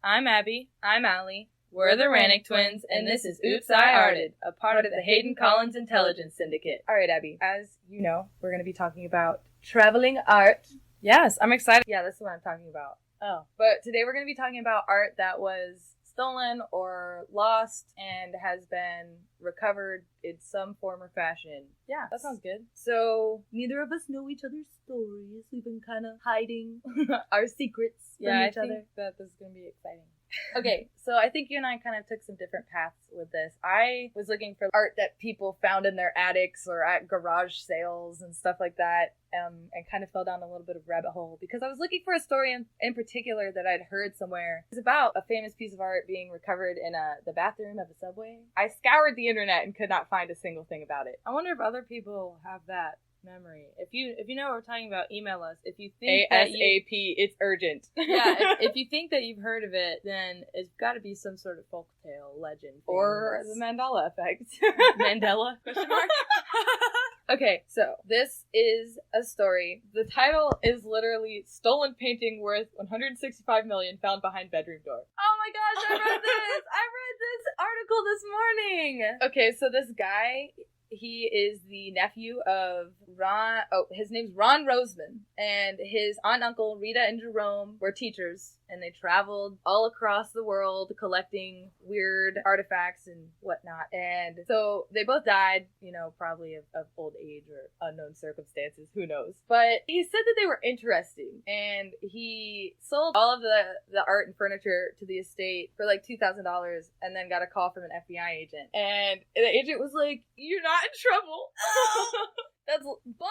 I'm Abby. I'm Allie. We're the Rannick Twins, and this is Oops, I Arted, a part of the Hayden Collins Intelligence Syndicate. All right, Abby. As you know, we're going to be talking about traveling art. Yes, I'm excited. Yeah, that's what I'm talking about. Oh. But today we're going to be talking about art that was stolen or lost and has been recovered in some form or fashion. Yeah, that sounds good. So, neither of us know each other's stories. We've been kind of hiding our secrets from each other. I think that this is going to be exciting. Okay, so I think you and I kind of took some different paths with this. I was looking for art that people found in their attics or at garage sales and stuff like that, and kind of fell down a little bit of rabbit hole because I was looking for a story in particular that I'd heard somewhere. It was about a famous piece of art being recovered in the bathroom of a subway. I scoured the internet and could not find a single thing about it. I wonder if other people have that memory. If you know what we're talking about, email us. If you think ASAP, it's urgent. Yeah, if you think that you've heard of it, then it's got to be some sort of folktale legend or the Mandela effect. Mandela? Question mark? Okay, so this is a story. The title is literally "Stolen Painting Worth $165 Million Found Behind Bedroom Door." Oh my gosh, I read this! I read this article this morning! Okay, so this guy, he is the nephew of Ron. Oh, his name's Ron Roseman, and his aunt and uncle Rita and Jerome were teachers, and they traveled all across the world collecting weird artifacts and whatnot. And so they both died, probably of old age or unknown circumstances, who knows. But he said that they were interesting, and he sold all of the art and furniture to the estate for like $2,000, and then got a call from an FBI agent, and the agent was like, "You're not in trouble." But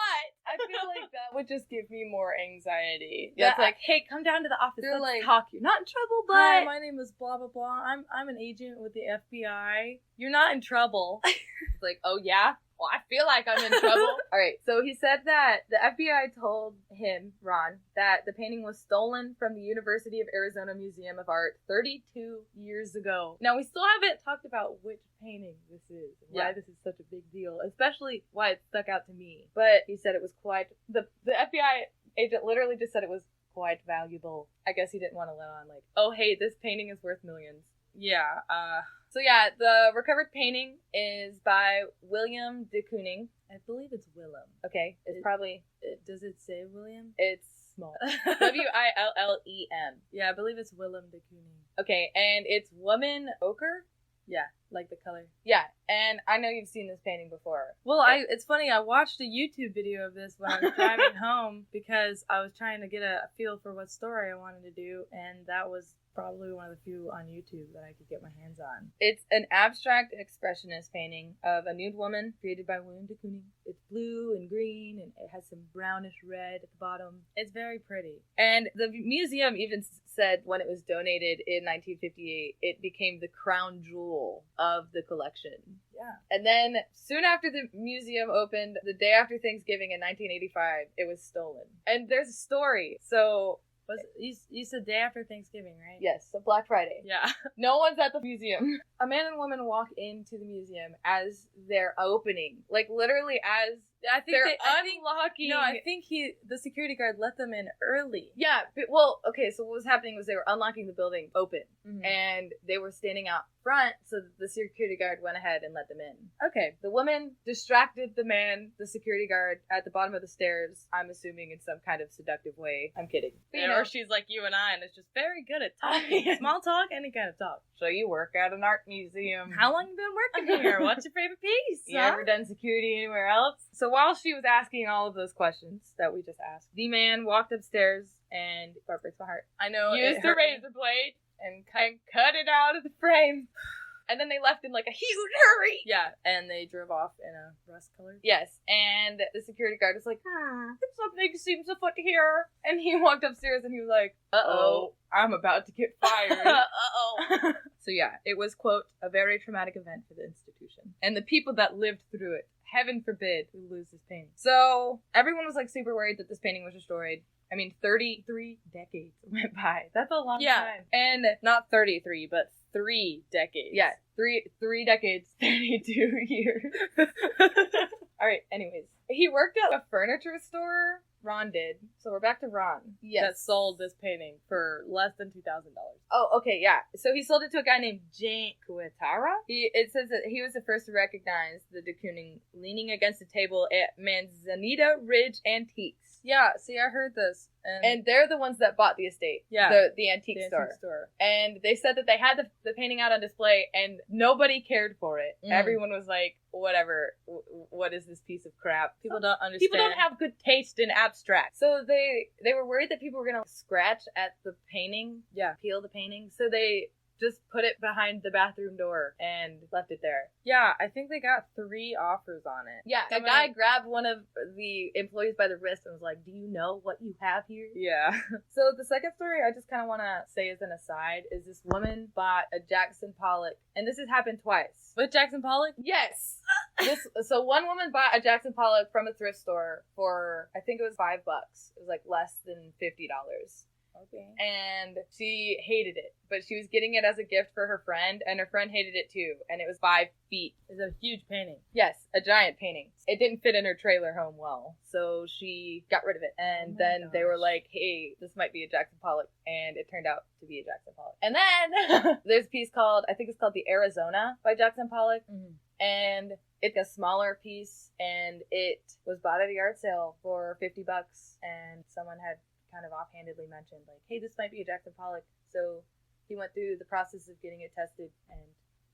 I feel like that would just give me more anxiety. Yeah, That's like, hey, come down to the office. They're Let's like, talk. You're not in trouble, but hi, my name is blah blah blah. I'm an agent with the FBI. You're not in trouble. It's like, oh yeah? Well, I feel like I'm in trouble. All right, so he said that the FBI told him, Ron, that the painting was stolen from the University of Arizona Museum of Art 32 years ago. Now, we still haven't talked about which painting this is and why this is such a big deal, especially why it stuck out to me. But he said it was quite... The FBI agent literally just said it was quite valuable. I guess he didn't want to let on, like, oh, hey, this painting is worth millions. Yeah, So yeah, the recovered painting is by William de Kooning. I believe it's Willem. Okay, does it say William? It's small. Willem. Yeah, I believe it's Willem de Kooning. Okay, and it's woman ochre? Yeah, like the color. Yeah, and I know you've seen this painting before. Well, it's funny, I watched a YouTube video of this when I was driving home because I was trying to get a feel for what story I wanted to do, and that was probably one of the few on YouTube that I could get my hands on. It's an abstract expressionist painting of a nude woman created by William de Kooning. It's blue and green, and it has some brownish red at the bottom. It's very pretty. And the museum even said when it was donated in 1958, it became the crown jewel of the collection. Yeah. And then soon after the museum opened, the day after Thanksgiving in 1985, it was stolen. And there's a story. So... You said day after Thanksgiving, right? Yes, so Black Friday. Yeah. No one's at the museum. A man and woman walk into the museum as they're opening. Like, literally as they're unlocking. I think the security guard let them in early. Yeah, but, well, okay, so what was happening was they were unlocking the building open. Mm-hmm. And they were standing out front, so the security guard went ahead and let them in. Okay. The woman distracted the man, the security guard, at the bottom of the stairs, I'm assuming in some kind of seductive way. I'm kidding. But, or she's like you and I, and is just very good at talking. Small talk, any kind of talk. So you work at an art museum. How long you been working here? What's your favorite piece? You ever done security anywhere else? So while she was asking all of those questions that we just asked, the man walked upstairs and it breaks my heart. I know. Used the razor blade and cut it out of the frame. And then they left in like a huge hurry. Yeah, and they drove off in a rust color. Yes, and the security guard was like, something seems afoot here. And he walked upstairs and he was like, uh-oh, I'm about to get fired. Uh-oh. So yeah, it was, quote, a very traumatic event for the institution. And the people that lived through it, heaven forbid, who lose this painting. So everyone was like super worried that this painting was destroyed. I mean, 33 decades went by. That's a long time. And not 33, but 3 decades. Yeah, three decades, 32 years. All right, anyways. He worked at a furniture store Ron did. So we're back to Ron. Yes. That sold this painting for less than $2,000. Oh, okay, yeah. So he sold it to a guy named Jane Kuetara. It says that he was the first to recognize the de Kooning leaning against a table at Manzanita Ridge Antiques. Yeah, see, I heard this. And they're the ones that bought the estate. Yeah. The antique store. And they said that they had the painting out on display and nobody cared for it. Everyone was like, whatever, what is this piece of crap? People don't understand. People don't have good taste in abstract. So they were worried that people were going to scratch at the painting. Yeah. Peel the painting. So they just put it behind the bathroom door and left it there. Yeah, I think they got 3 offers on it. Yeah, a guy grabbed one of the employees by the wrist and was like, do you know what you have here? Yeah. So the second story I just kind of want to say as an aside is this woman bought a Jackson Pollock, and this has happened twice. With Jackson Pollock? Yes. So one woman bought a Jackson Pollock from a thrift store for, I think it was $5. It was like less than $50. Okay. And she hated it, but she was getting it as a gift for her friend, and her friend hated it too, and it was 5 feet. It's a huge painting. Yes, a giant painting. It didn't fit in her trailer home well, so she got rid of it. And then they were like, hey, this might be a Jackson Pollock, and it turned out to be a Jackson Pollock. And then there's a piece called, I think it's called the Arizona by Jackson Pollock, and it's a smaller piece, and it was bought at a yard sale for $50, and someone had kind of offhandedly mentioned, like, hey, this might be a Jackson Pollock. So he went through the process of getting it tested, and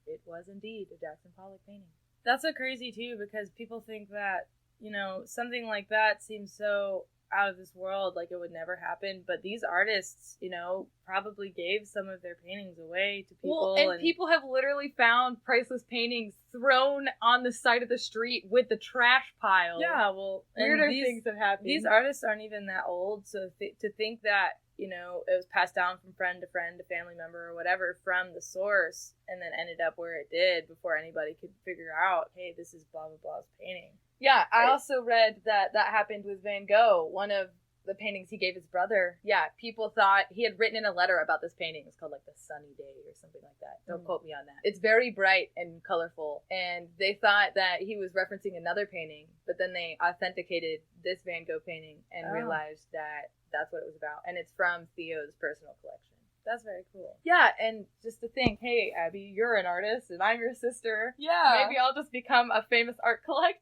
it was indeed a Jackson Pollock painting. That's so crazy, too, because people think that, you know, something like that seems so out of this world, like it would never happen. But these artists, you know, probably gave some of their paintings away to people. Well, and people have literally found priceless paintings thrown on the side of the street with the trash pile. Yeah, well, weirder things have happened. These artists aren't even that old, so to think that, you know, it was passed down from friend to family member or whatever from the source, and then ended up where it did before anybody could figure out, hey, this is blah blah blah's painting. Yeah, I also read that happened with Van Gogh. One of the paintings he gave his brother. Yeah, people thought he had written in a letter about this painting. It's called like The Sunny Day or something like that. Don't quote me on that. It's very bright and colorful, and they thought that he was referencing another painting, but then they authenticated this Van Gogh painting and realized that that's what it was about, and it's from Theo's personal collection. That's very cool. Yeah, and just to think, hey, Abby, you're an artist, and I'm your sister. Yeah. Maybe I'll just become a famous art collector.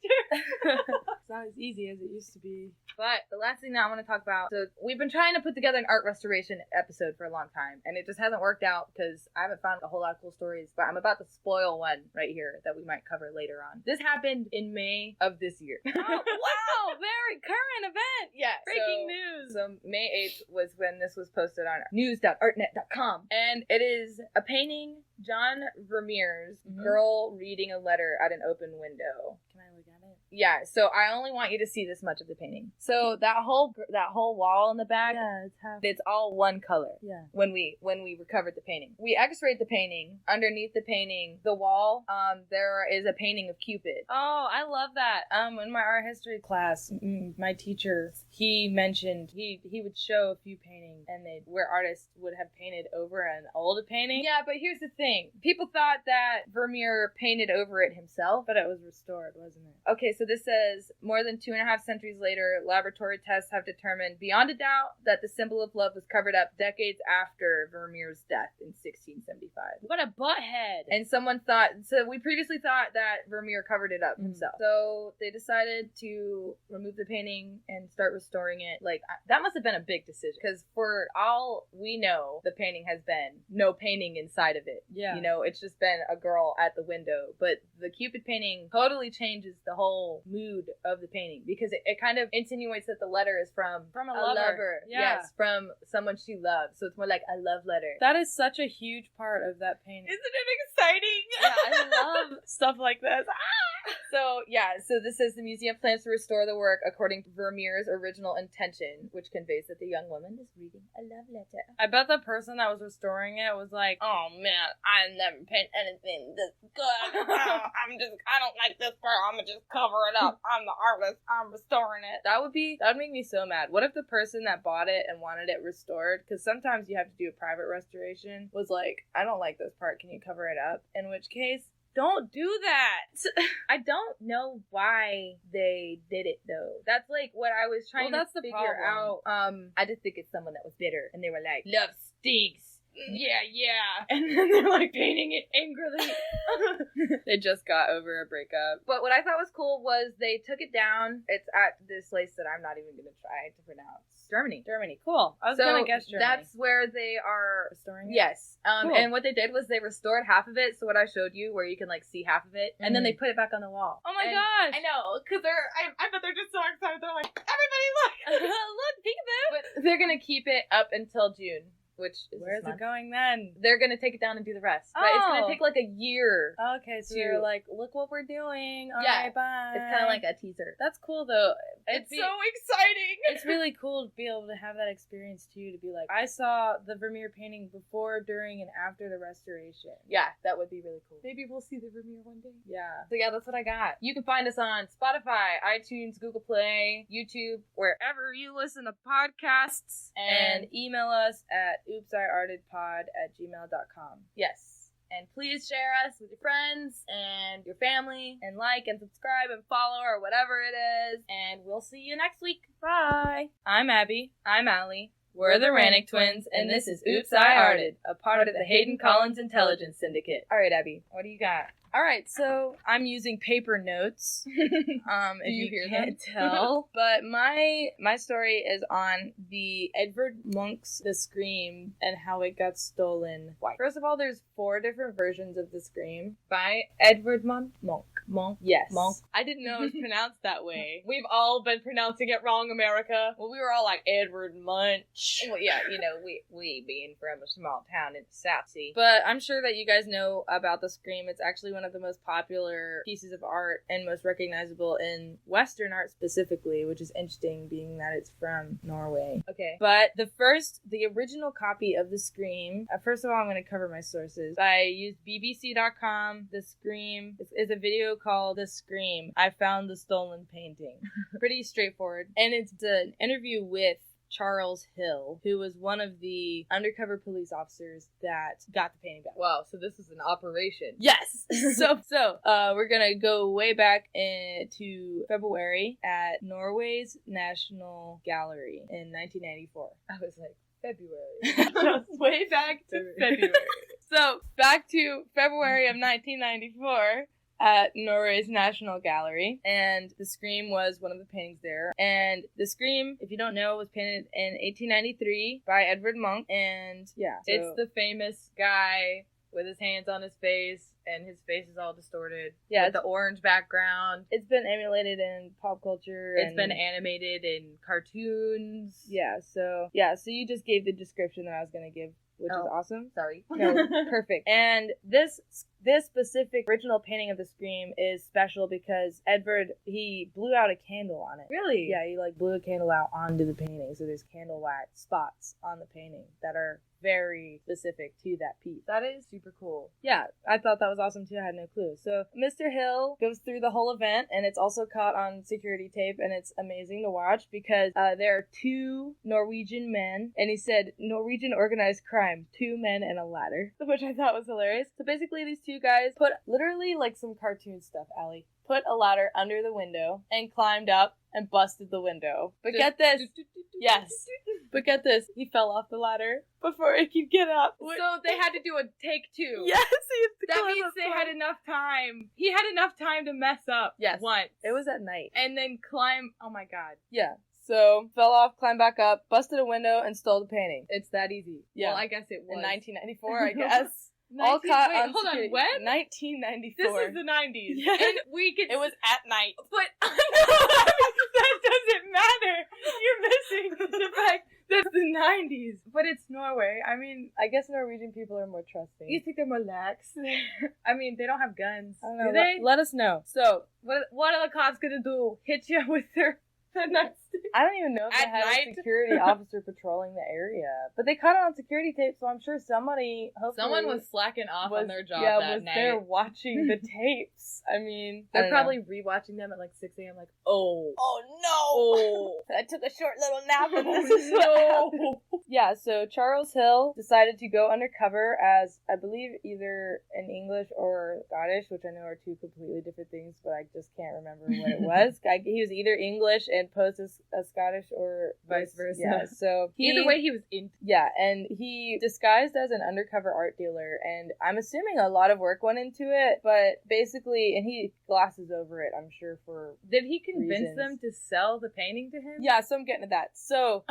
It's not as easy as it used to be. But the last thing that I want to talk about, so we've been trying to put together an art restoration episode for a long time, and it just hasn't worked out because I haven't found a whole lot of cool stories, but I'm about to spoil one right here that we might cover later on. This happened in May of this year. Oh, wow! Very current event! Yeah. Breaking news! So May 8th was when this was posted on news.artnet.com, and it is a painting, John Vermeer's Girl Reading a Letter at an Open Window. Can I look at it? Yeah, so I only want you to see this much of the painting. So that whole wall in the back, it's all one color. Yeah. When we recovered the painting, we X-rayed the painting. Underneath the painting, the wall, there is a painting of Cupid. Oh, I love that. In my art history class, my teacher, he mentioned he would show a few paintings and where artists would have painted over an old painting. Yeah, but here's the thing: people thought that Vermeer painted over it himself, but it was restored, wasn't it? Okay, so this says, more than 2.5 centuries later, laboratory tests have determined beyond a doubt that the symbol of love was covered up decades after Vermeer's death in 1675. What a butthead! And someone thought, so we previously thought that Vermeer covered it up himself. So they decided to remove the painting and start restoring it. Like, that must have been a big decision, because for all we know, the painting has been no painting inside of it. Yeah. You know, it's just been a girl at the window. But the Cupid painting totally changes the whole mood of the painting, because it kind of insinuates that the letter is from a lover. Yeah. Yes, from someone she loves. So it's more like a love letter. That is such a huge part of that painting. Isn't it exciting? Yeah, I love stuff like this. So this says the museum plans to restore the work according to Vermeer's original intention, which conveys that the young woman is reading a love letter. I bet the person that was restoring it was like, oh man, I never paint anything this good. I don't like this part. I'm gonna just cover it up. I'm the artist. I'm restoring it. That would make me so mad. What if the person that bought it and wanted it restored, because sometimes you have to do a private restoration, was like, I don't like this part. Can you cover it up? In which case, Don't do that. I don't know why they did it though. That's like what I was trying to figure out. I just think it's someone that was bitter and they were like, love stinks. Yeah. And then they're like painting it angrily. They just got over a breakup. But what I thought was cool was they took it down. It's at this place that I'm not even going to try to pronounce. Germany. Cool. I was going to guess Germany. That's where they are restoring it? Yes. Cool. And what they did was they restored half of it. So what I showed you, where you can like see half of it, and then they put it back on the wall. Oh my gosh. I know, because I bet they're just so excited. They're like, everybody look. Look, peekaboo. But they're going to keep it up until June. Which is where's it going then? They're gonna take it down and do the rest. But it's gonna take like a year. Okay, so they're like, look what we're doing. All yeah, right, bye. It's kind of like a teaser. That's cool though. It's so exciting. It's really cool to be able to have that experience too. To be like, I saw the Vermeer painting before, during, and after the restoration. Yeah, that would be really cool. Maybe we'll see the Vermeer one day. Yeah. So yeah, that's what I got. You can find us on Spotify, iTunes, Google Play, YouTube, wherever you listen to podcasts, and email us at oopsiartedpod@gmail.com. Yes. And please share us with your friends and your family, and like and subscribe and follow or whatever it is. And we'll see you next week. Bye. I'm Abby. I'm Allie. We're the Rannick Twins, and this is Oops, I Arted, a part of the Hayden Collins Intelligence Syndicate. All right, Abby, what do you got? All right, so I'm using paper notes. If you can't tell, but my story is on the Edvard Munch's The Scream and how it got stolen. Why? First of all, there's 4 different versions of The Scream by Edvard Munch. Monk. Yes. Monk. I didn't know it was pronounced that way. We've all been pronouncing it wrong, America. Well, we were all like Edvard Munch. Well, yeah, you know, we being from a small town in the South Sea. But I'm sure that you guys know about The Scream. It's actually one of the most popular pieces of art and most recognizable in Western art specifically, which is interesting being that it's from Norway. Okay. But the original copy of The Scream, first of all, I'm going to cover my sources. I used BBC.com, The Scream. It's a video called The Scream. I found the stolen painting. Pretty straightforward. And it's an interview with Charles Hill, who was one of the undercover police officers that got the painting back. Wow, so this is an operation. Yes! So we're gonna go way back into February at Norway's National Gallery in 1994. I was like, February. Just way back to February. So, back to February of 1994. At Norway's National Gallery, and The Scream was one of the paintings there. And The Scream, if you don't know, was painted in 1893 by Edvard Munch, and yeah. So it's the famous guy with his hands on his face, and his face is all distorted. Yeah. With the orange background. It's been emulated in pop culture. It's been animated in cartoons. Yeah, so you just gave the description that I was going to give, which is awesome. Sorry. No, perfect. And this specific original painting of The Scream is special because Edvard, he blew out a candle on it. Really? Yeah, he blew a candle out onto the painting. So there's candle wax spots on the painting that are very specific to that piece. That is super cool. Yeah, I thought that was awesome too. I had no clue. So Mr. Hill goes through the whole event, and it's also caught on security tape, and it's amazing to watch because there are 2 Norwegian men, and he said Norwegian organized crime, 2 men and a ladder, which I thought was hilarious. So basically these 2 guys put literally like some cartoon stuff, Allie. Put a ladder under the window and climbed up and busted the window. But get this. Yes. But get this. He fell off the ladder before he could get up. So they had to do a take 2. Yes. That means they had enough time. He had enough time to mess up. Yes. Once. It was at night. And then climb. Oh my god. Yeah. So, fell off, climbed back up, busted a window, and stole the painting. It's that easy. Yeah. Well, I guess it was. In 1994, I guess. All caught on hold on, when? 1994. This is the 90s. Yes. And we could... It was at night. But that doesn't matter. You're missing the fact that it's the 90s. But it's Norway. I mean... I guess Norwegian people are more trusting. You think they're more lax? I mean, they don't have guns. I don't know. Do they? Let us know. So, what are the cops gonna do? Hit you with their The nightstick. I don't even know if they At had night? a security officer patrolling the area. But they caught it on security tape, so I'm sure somebody, hopefully... Someone was slacking off on their job that night. there watching the tapes. I mean... They're probably rewatching them at like 6 a.m. like, oh no! I took a short little nap and this is no! Yeah, so Charles Hill decided to go undercover as, I believe, either an English or Scottish, which I know are two completely different things, but I just can't remember what it was. He was either English and posed as Scottish or Vice versa. Yeah, so Either way, he was in. Yeah, and he disguised as an undercover art dealer, and I'm assuming a lot of work went into it, but basically, and he glosses over it, I'm sure, for Did he convince reasons. them to sell the painting to him? Yeah, so I'm getting to that. So,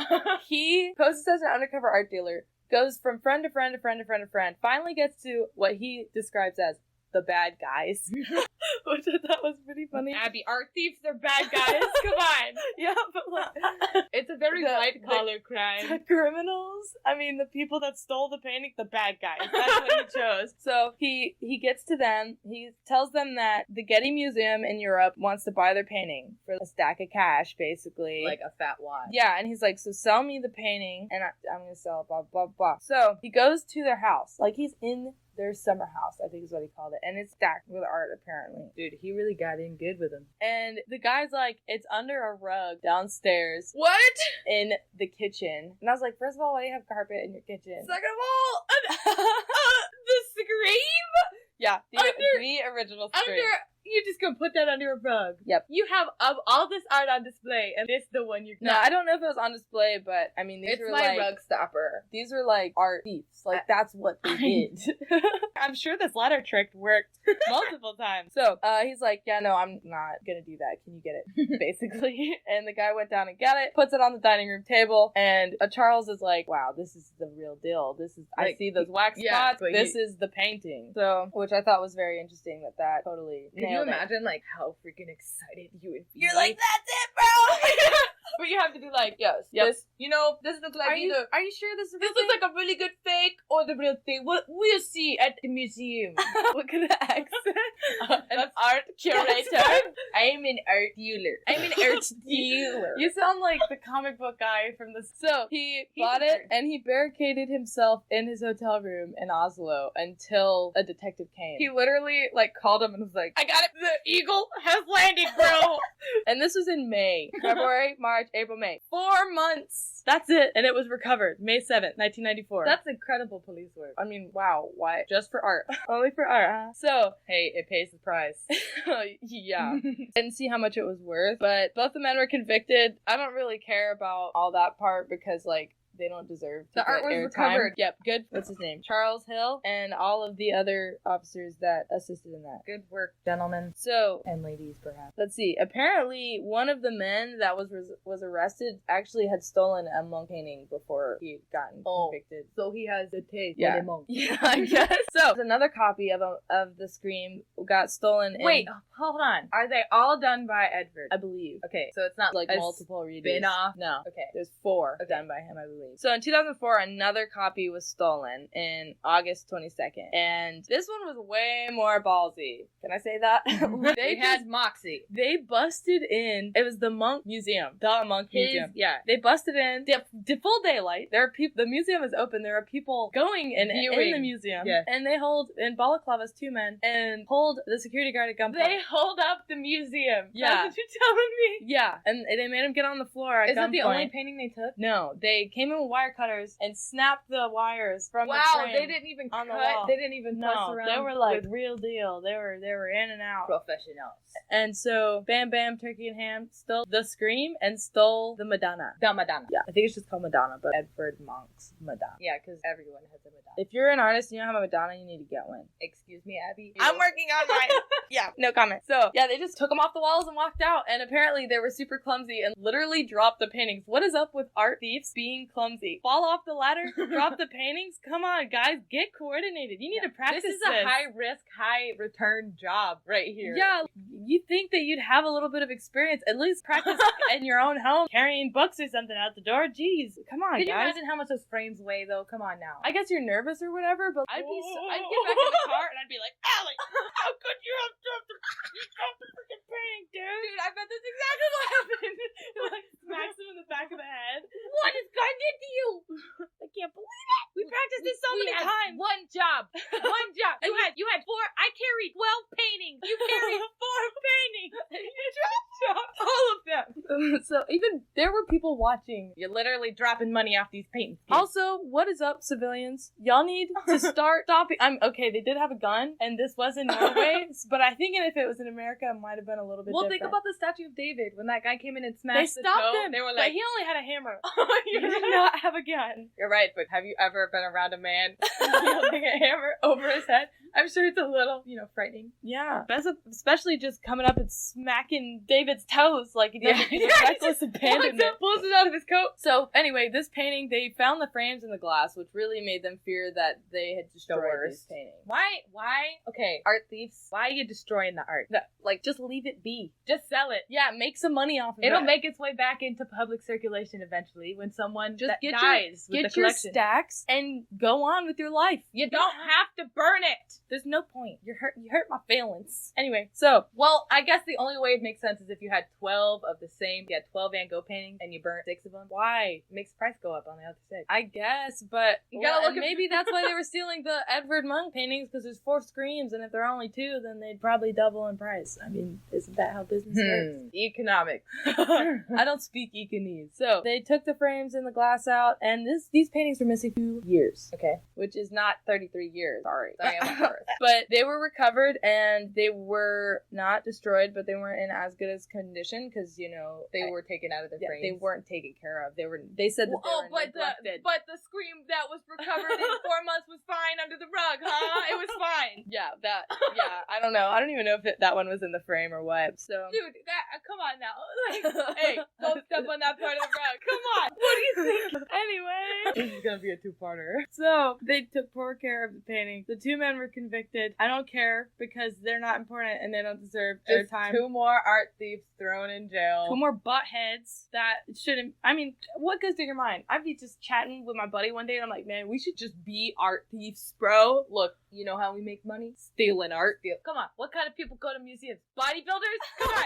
he poses as an undercover art dealer, goes from friend to friend to friend to friend to friend, finally gets to what he describes as the bad guys, which I thought was pretty funny. Abby, art thieves are bad guys. Come on. Yeah, but like, it's a very white-collar crime. The criminals? I mean, the people that stole the painting, the bad guys. That's what he chose. So he gets to them. He tells them that the Getty Museum in Europe wants to buy their painting for a stack of cash, basically. Like a fat wad. Yeah, and he's like, so sell me the painting, and I'm going to sell it, blah, blah, blah. So he goes to their house. Like, he's in their summer house, I think is what he called it. And it's stacked with art, apparently. Dude, he really got in good with him. And the guy's like, it's under a rug downstairs. What? In the kitchen. And I was like, first of all, why do you have carpet in your kitchen? Second of all, the scream? Yeah, the original scream. You're just gonna put that under a rug. Yep. You have all this art on display, and this the one you're No, I don't know if it was on display, but I mean, these it's were my like rug stopper. These were like art thieves. Like that's what they did. I'm sure this ladder trick worked multiple times. So he's like, yeah, no, I'm not gonna do that. Can you get it? Basically. And the guy went down and got it, puts it on the dining room table, and Charles is like, wow, this is the real deal. This is like, I see those wax spots. This is the painting. So, which I thought was very interesting that totally. Can you imagine like how freaking excited you would be? You're like, that's it, bro. But you have to be like, yes, this looks like are you sure this is this looks like a really good fake or the real thing. We'll see at the museum. What kind of accent? An art curator. I'm an art dealer. I'm an art dealer. You sound like the comic book guy from the... So, he bought it, and he barricaded himself in his hotel room in Oslo until a detective came. He literally, like, called him and was like, I got it! The eagle has landed, bro! And this was in May. February, March, April, May. 4 months! That's it! And it was recovered. May 7th, 1994. That's incredible police work. I mean, wow. Why? Just for art. Only for art, huh? So... Hey, it pays the price. Yeah. Didn't see how much it was worth, but both the men were convicted. I don't really care about all that part because, like, they don't deserve to the art was recovered. Yep, good. What's his name? Charles Hill and all of the other officers that assisted in that. Good work, gentlemen. So, and ladies, perhaps. Let's see. Apparently, one of the men that was arrested actually had stolen a monk painting before he had gotten convicted. So he has the taste for the monk. Yeah, I guess. So, another copy of the Scream got stolen. Wait, hold on. Are they all done by Edward? I believe. Okay, so it's not like multiple readers. Spin-off? No. Okay. There's 4 done by him, I believe. So in 2004, another copy was stolen in August 22nd. And this one was way more ballsy. Can I say that? They had moxie. They busted in. It was the Monk Museum. The Monk Museum. Yeah. They busted in. The full daylight. There are people. The museum is open. There are people going in the museum. Yes. And they hold in balaclavas 2 men and hold the security guard at gunpoint. They hold up the museum. Yeah. That's what you're telling me. Yeah. And they made him get on the floor at gunpoint. Is that the only painting they took? No. They came in with wire cutters and snapped the wires from the frame. They didn't even on cut. The wall. They didn't even fuss around. They were like real deal. They were in and out. Professionals. And so Bam Bam Turkey and Ham stole the Scream and stole the Madonna. The Madonna. Yeah, I think it's just called Madonna, but Edward Monk's Madonna. Yeah, because everyone has a Madonna. If you're an artist and you don't have a Madonna, you need to get one. Excuse me, Abby. I'm working on mine. Yeah, no comment. So, yeah, they just took them off the walls and walked out, and apparently they were super clumsy and literally dropped the paintings. What is up with art thieves being clumsy? Fall off the ladder, drop the paintings? Come on, guys, get coordinated. You need to practice this. This is a high-risk, high-return job right here. Yeah, you'd think that you'd have a little bit of experience. At least practice in your own home, carrying books or something out the door. Jeez, come on, Can you guys. imagine how much those frames weigh, though? Come on now. I guess you're nervous or whatever, but I'd get back in the car and I'd be like, Allie, how could you have dropped the freaking painting, dude? dude, I bet that's exactly what happened. Like, smacks him in the back of the head. What has gotten into you? I can't believe it. We practiced this so We many had times. One job. One job. You had 4. I carried 12 paintings. You carried 4 paintings. You dropped all of them. So even there were people watching. You're literally dropping money off these paintings. Also, what is up, civilians? Y'all need to start stopping. Okay, they did have a gun, and this was in Norway, but I think if it was in America, it might have been a little bit different. Think about the Statue of David. When that guy came in and smashed They stopped him. They were but like, he only had a hammer. He He did not have a gun. You're right, but have you ever been around a man wielding a hammer over his head? I'm sure it's a little, frightening. Yeah. Especially just coming up and smacking David's toes like he did with reckless abandonment. Pulls it out of his coat. So, anyway, this painting, they found the frames in the glass, which really made them fear that they had destroyed this painting. Why? Okay, art thieves, why are you destroying the art? Just leave it be. Just sell it. Yeah, make some money off of it. It'll make its way back into public circulation eventually when someone just dies with the get your collection. stacks and go on with your life. You don't have to burn it. There's no point. You hurt my feelings. Anyway, so well, I guess the only way it makes sense is if you had 12 of the same. You had 12 Van Gogh paintings and you burnt 6 of them. Why? It makes the price go up on the other 6. I guess, but you gotta look. Maybe that's why they were stealing the Edvard Munch paintings, because there's 4 screens, and if there are only 2, then they'd probably double in price. I mean, isn't that how business works? Economics. I don't speak econese. So they took the frames and the glass out, and these paintings were missing 2 years. Okay. Which is not 33 years. Sorry, I'm sorry. But they were recovered, and they were not destroyed, but they weren't in as good as condition because they were taken out of the frames. They weren't taken care of. They said that they were neglected. But the scream that was recovered in 4 months was fine under the rug, huh? It was fine. Yeah, I don't know. I don't even know if that one was in the frame or what. So, dude, come on now. Hey, don't step on that part of the rug. Come on. What do you think? Anyway, this is gonna be a 2-parter. So they took poor care of the painting. The 2 men were convicted. I don't care because they're not important and they don't deserve their time. 2 more art thieves thrown in jail. 2 more butt heads that shouldn't. I mean, what goes through your mind? I'd be just chatting with my buddy one day and I'm like, man, we should just be art thieves, bro. Look, you know how we make money? Stealing art. Come on, what kind of people go to museums? Bodybuilders? Come on.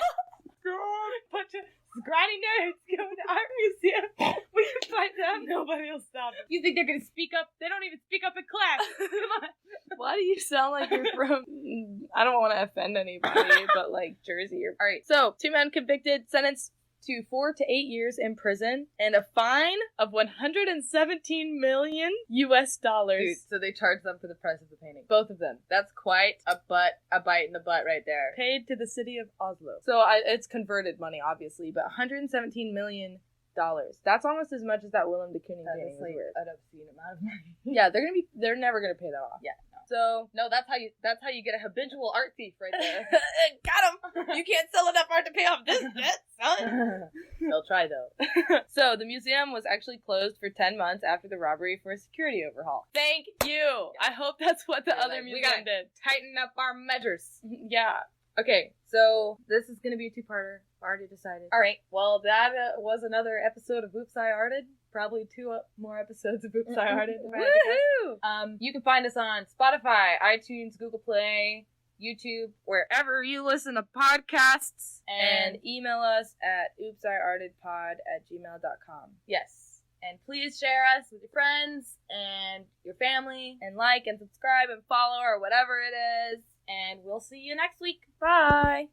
Bunch of scrawny nerds go to art museum. We can find them. Nobody will stop us. You think they're gonna speak up? They don't even speak up in class. Come on. Why do you sound like you're from, I don't want to offend anybody, but like Jersey or... Alright, so 2 men convicted, sentenced to 4 to 8 years in prison and a fine of $117 million US. Dude, so they charged them for the price of the painting. Both of them. That's quite a bite in the butt right there. Paid to the city of Oslo. So it's converted money, obviously, but $117 million. That's almost as much as that Willem de Kooning painting was worth. An obscene amount of money. Yeah, they're never gonna pay that off. Yeah. So no, that's how you get a habitual art thief right there. Got him. You can't sell enough art to pay off this debt, son. They'll try though. So the museum was actually closed for 10 months after the robbery for a security overhaul. Thank you. I hope that's what the other museum did. Tighten up our measures. Yeah. Okay, so this is gonna be a 2-parter. Already decided. All right. Well, that was another episode of Oops, I Arted. Probably 2 more episodes of Oops, I Arted. Woohoo! You can find us on Spotify, iTunes, Google Play, YouTube, wherever you listen to podcasts, and email us at oopsiartedpod@gmail.com. Yes. And please share us with your friends and your family, and like and subscribe and follow or whatever it is. And we'll see you next week. Bye.